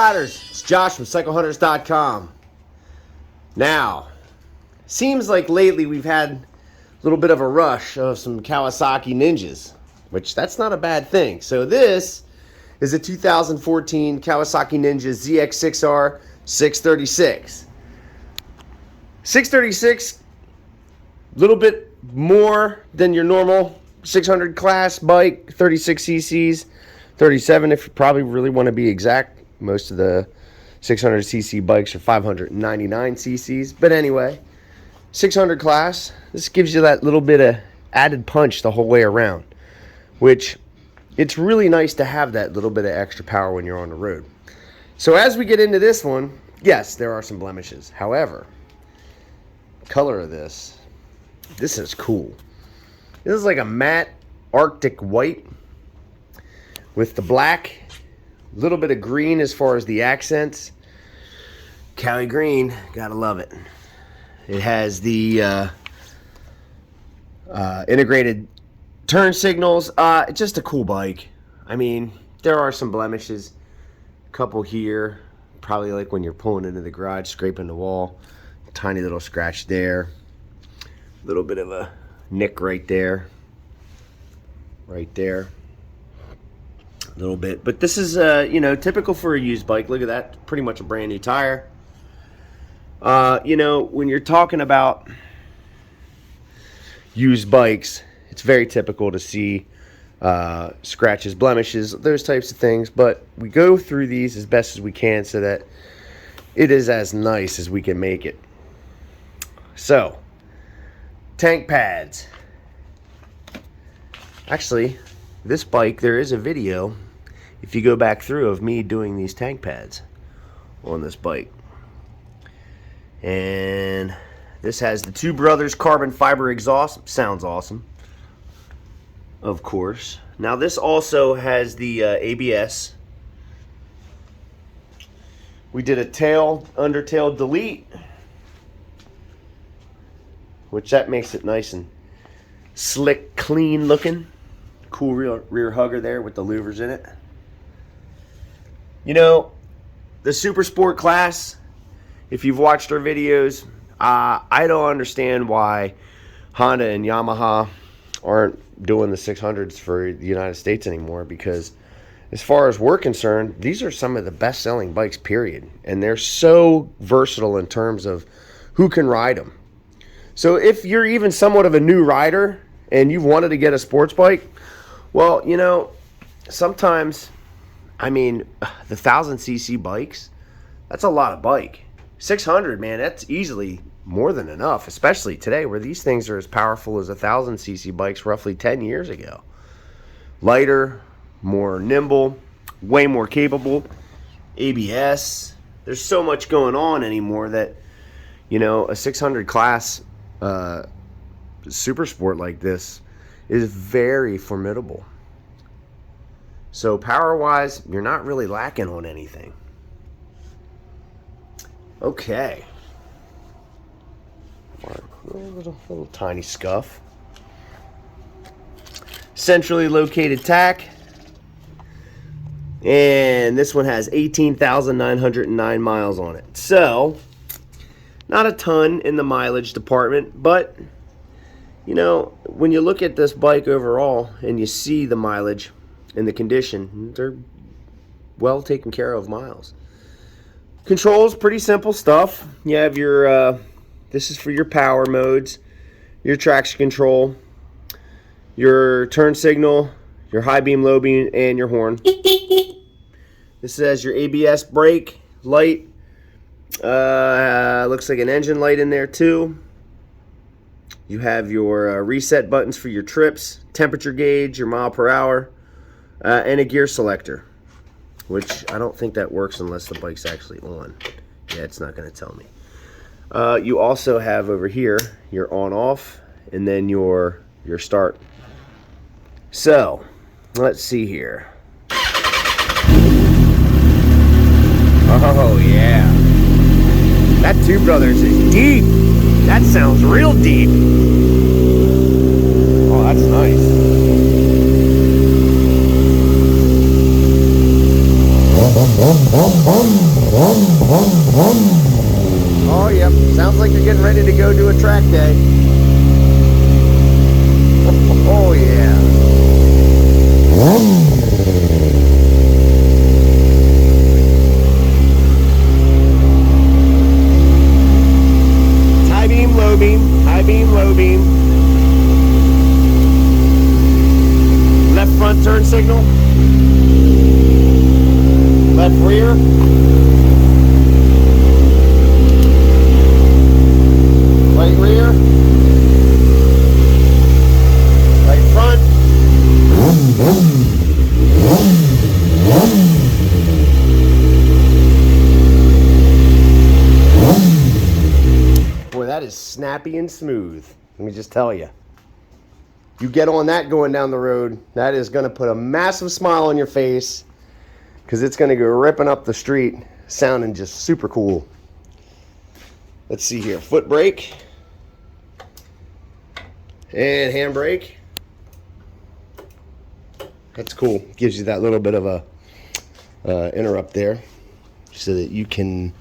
Riders, it's Josh from CycleHunters.com. Now, seems like lately we've had a little bit of a rush of some Kawasaki Ninjas, which that's not a bad thing. So this is a 2014 Kawasaki Ninja ZX6R 636. 636, a little bit more than your normal 600 class bike, 36 cc's, 37 if you probably really want to be exact. Most of the 600cc bikes are 599 cc's. But anyway, 600 class, this gives you that little bit of added punch the whole way around, which it's really nice to have that little bit of extra power when you're on the road. So as we get into this one, yes, there are some blemishes. However, color of this is cool. This is like a matte Arctic white with the black, a little bit of green as far as the accents. Cali green, gotta love it. It has the integrated turn signals. It's just a cool bike. I mean, there are some blemishes. A couple here, probably like when you're pulling into the garage, scraping the wall. Tiny little scratch there. A little bit of a nick right there. Right there. A little bit. But this is, typical for a used bike. Look at that. Pretty much a brand new tire. When you're talking about used bikes, it's very typical to see scratches, blemishes, those types of things. But we go through these as best as we can so that it is as nice as we can make it. So, tank pads. Actually, this bike, there is a video, if you go back through, of me doing these tank pads on this bike. And this has the Two Brothers carbon fiber exhaust. Sounds awesome. Of course. Now this also has the ABS. We did a undertail delete, which that makes it nice and slick, clean looking. Cool rear hugger there with the louvers in it. You know, the Supersport class, if you've watched our videos, I don't understand why Honda and Yamaha aren't doing the 600s for the United States anymore, because as far as we're concerned, these are some of the best selling bikes, period. And they're so versatile in terms of who can ride them. So if you're even somewhat of a new rider and you've wanted to get a sports bike, well, sometimes, I mean, the 1000cc bikes, that's a lot of bike. 600, man, that's easily more than enough, especially today where these things are as powerful as 1000cc bikes roughly 10 years ago. Lighter, more nimble, way more capable. ABS. There's so much going on anymore that, a 600 class Supersport like this is very formidable. So power-wise, you're not really lacking on anything. Okay. A little tiny scuff. Centrally located tack. And this one has 18,909 miles on it. So, not a ton in the mileage department, but, when you look at this bike overall and you see the mileage and the condition, they're well taken care of miles. Controls, pretty simple stuff. You have your, this is for your power modes, your traction control, your turn signal, your high beam, low beam, and your horn. This has your ABS brake light. Looks like an engine light in there too. You have your reset buttons for your trips, temperature gauge, your mile per hour, and a gear selector, which I don't think that works unless the bike's actually on. Yeah, it's not going to tell me. You also have over here your on-off and then your start. So, let's see here. Oh, yeah. That Two Brothers is deep. That sounds real deep. Oh, that's nice. Oh, yep. Sounds like you're getting ready to go do a track day. Oh, yeah. High beam, low beam. High beam, low beam. Left front turn signal. Left rear. Right rear. Right front. Boy, that is snappy and smooth. Let me just tell you. You get on that going down the road, that is going to put a massive smile on your face because it's going to go ripping up the street, sounding just super cool. Let's see here. Foot brake. And handbrake. That's cool. Gives you that little bit of a interrupt there so that you can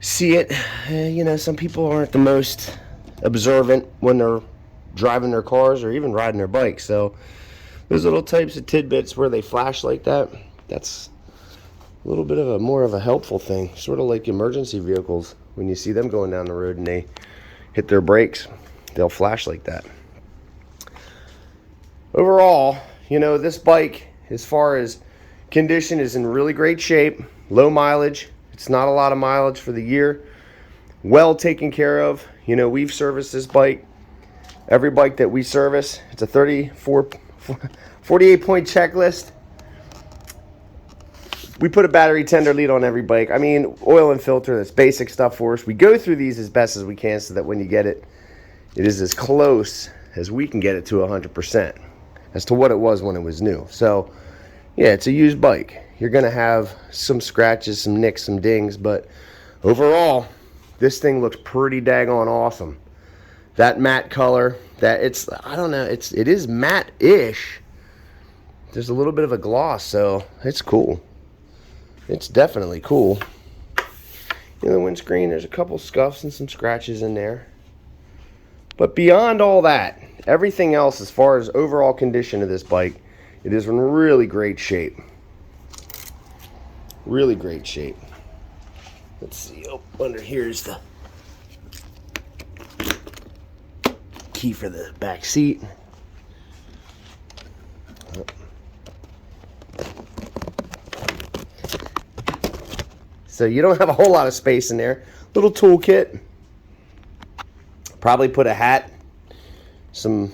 see it. You know, some people aren't the most observant when they're driving their cars or even riding their bikes. So those little types of tidbits where they flash like that, that's a little bit of a more of a helpful thing. Sort of like emergency vehicles. When you see them going down the road and they hit their brakes, they'll flash like that. Overall, you know, this bike, as far as condition, is in really great shape. Low mileage. It's not a lot of mileage for the year. Well taken care of. You know, we've serviced this bike. Every bike that we service, it's a 48-point checklist. We put a battery tender lead on every bike. I mean, oil and filter, that's basic stuff for us. We go through these as best as we can so that when you get it, it is as close as we can get it to 100% as to what it was when it was new. So, yeah, it's a used bike. You're going to have some scratches, some nicks, some dings, but overall, this thing looks pretty daggone awesome. That matte color, that it's, I don't know, it is matte-ish. There's a little bit of a gloss, so it's cool. It's definitely cool. You know, the windscreen, there's a couple scuffs and some scratches in there. But beyond all that, everything else as far as overall condition of this bike, it is in really great shape. Really great shape. Let's see, oh, under here is the key for the back seat. So you don't have a whole lot of space in there. Little toolkit. Probably put a hat, some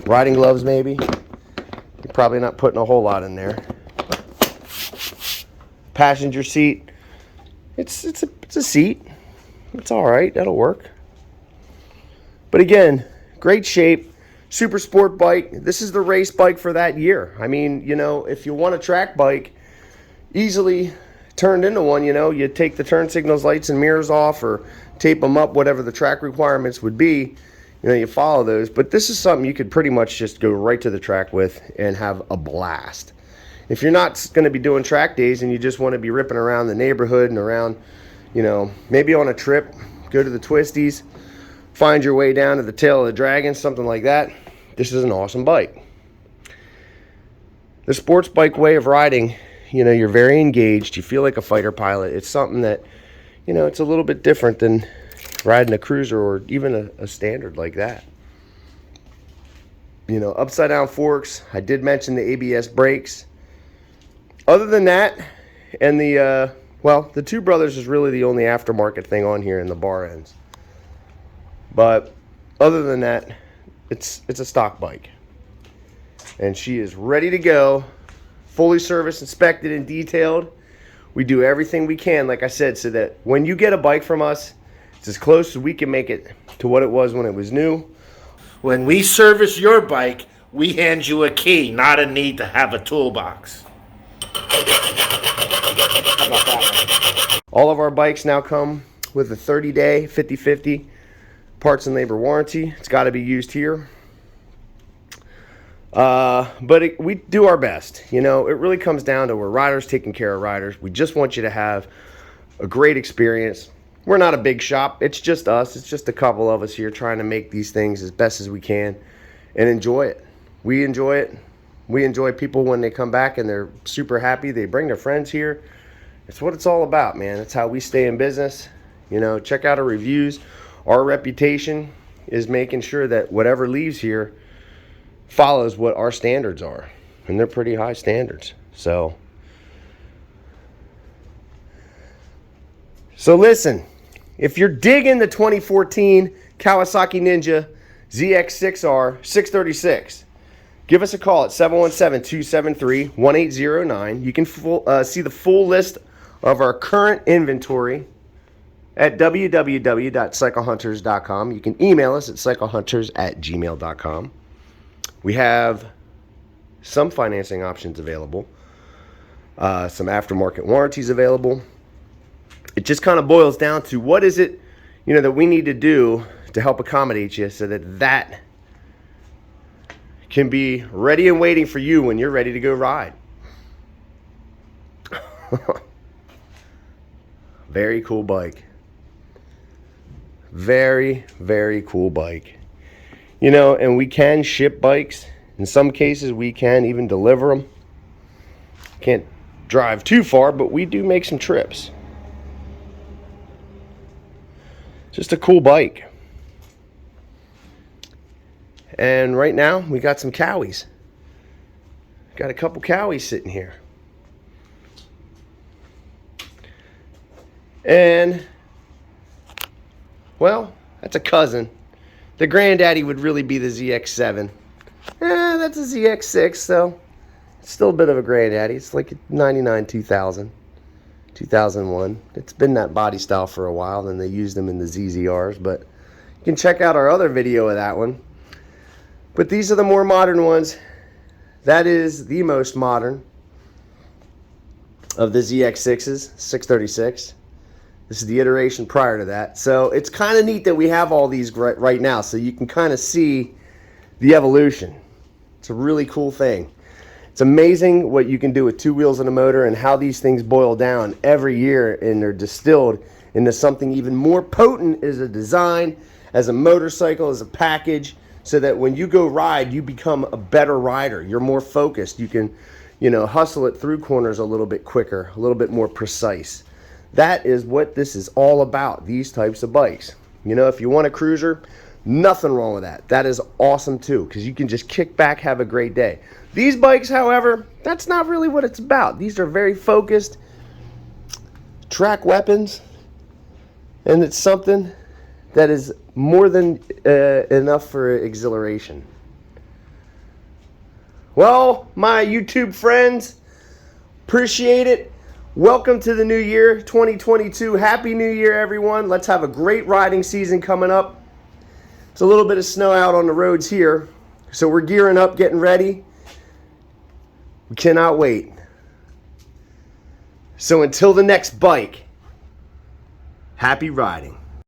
riding gloves maybe. You're probably not putting a whole lot in there. Passenger seat. It's a seat. It's all right. That'll work. But again, great shape. Super sport bike. This is the race bike for that year. I mean, you know, if you want a track bike, easily turned into one, you know, you take the turn signals, lights, and mirrors off or tape them up, whatever the track requirements would be, you know, you follow those. But this is something you could pretty much just go right to the track with and have a blast. If you're not going to be doing track days and you just want to be ripping around the neighborhood and around, you know, maybe on a trip, go to the twisties, find your way down to the tail of the dragon, something like that, this is an awesome bike. The sports bike way of riding, you know, you're very engaged. You feel like a fighter pilot. It's something that, you know, it's a little bit different than riding a cruiser or even a standard like that. You know, upside down forks. I did mention the ABS brakes. Other than that, and the, well, the Two Brothers is really the only aftermarket thing on here in the bar ends. But other than that, it's a stock bike. And she is ready to go. Fully serviced, inspected, and detailed. We do everything we can, like I said, so that when you get a bike from us, it's as close as we can make it to what it was when it was new. When we service your bike, we hand you a key, not a need to have a toolbox. All of our bikes now come with a 30-day 50/50 parts and labor warranty. It's got to be used here. But we do our best. You know, it really comes down to we're riders taking care of riders. We just want you to have a great experience. We're not a big shop. It's just us. It's just a couple of us here trying to make these things as best as we can and enjoy it. We enjoy it. We enjoy people when they come back and they're super happy. They bring their friends here. It's what it's all about, man. It's how we stay in business. You know, check out our reviews. Our reputation is making sure that whatever leaves here follows what our standards are. And they're pretty high standards. So listen, if you're digging the 2014 Kawasaki Ninja ZX6R 636, give us a call at 717-273-1809. You can see the full list of our current inventory at www.cyclehunters.com. You can email us at cyclehunters@gmail.com. We have some financing options available, some aftermarket warranties available. It just kind of boils down to what is it, you know, that we need to do to help accommodate you so that can be ready and waiting for you when you're ready to go ride. Very cool bike. Very, very cool bike. You know, and we can ship bikes. In some cases, we can even deliver them. Can't drive too far, but we do make some trips. Just a cool bike. And right now, we got some Cowies. Got a couple Cowies sitting here. And, well, that's a cousin. The granddaddy would really be the ZX7. That's a ZX6, so it's still a bit of a granddaddy. It's like 99, 2000, 2001. It's been that body style for a while, then they used them in the ZZRs, but you can check out our other video of that one. But these are the more modern ones. That is the most modern of the ZX6s, 636. This is the iteration prior to that. So it's kind of neat that we have all these right now, so you can kind of see the evolution. It's a really cool thing. It's amazing what you can do with two wheels and a motor and how these things boil down every year and they're distilled into something even more potent as a design, as a motorcycle, as a package, so that when you go ride, you become a better rider. You're more focused. You can, you know, hustle it through corners a little bit quicker, a little bit more precise. That is what this is all about, these types of bikes. You know, if you want a cruiser, nothing wrong with that. That is awesome too, because you can just kick back, have a great day. These bikes, however, that's not really what it's about. These are very focused track weapons, and it's something that is more than enough for exhilaration. Well, my YouTube friends, appreciate it. Welcome to the new year, 2022. Happy New Year, everyone. Let's have a great riding season coming up. It's a little bit of snow out on the roads here, so we're gearing up, getting ready. We cannot wait. So until the next bike, happy riding.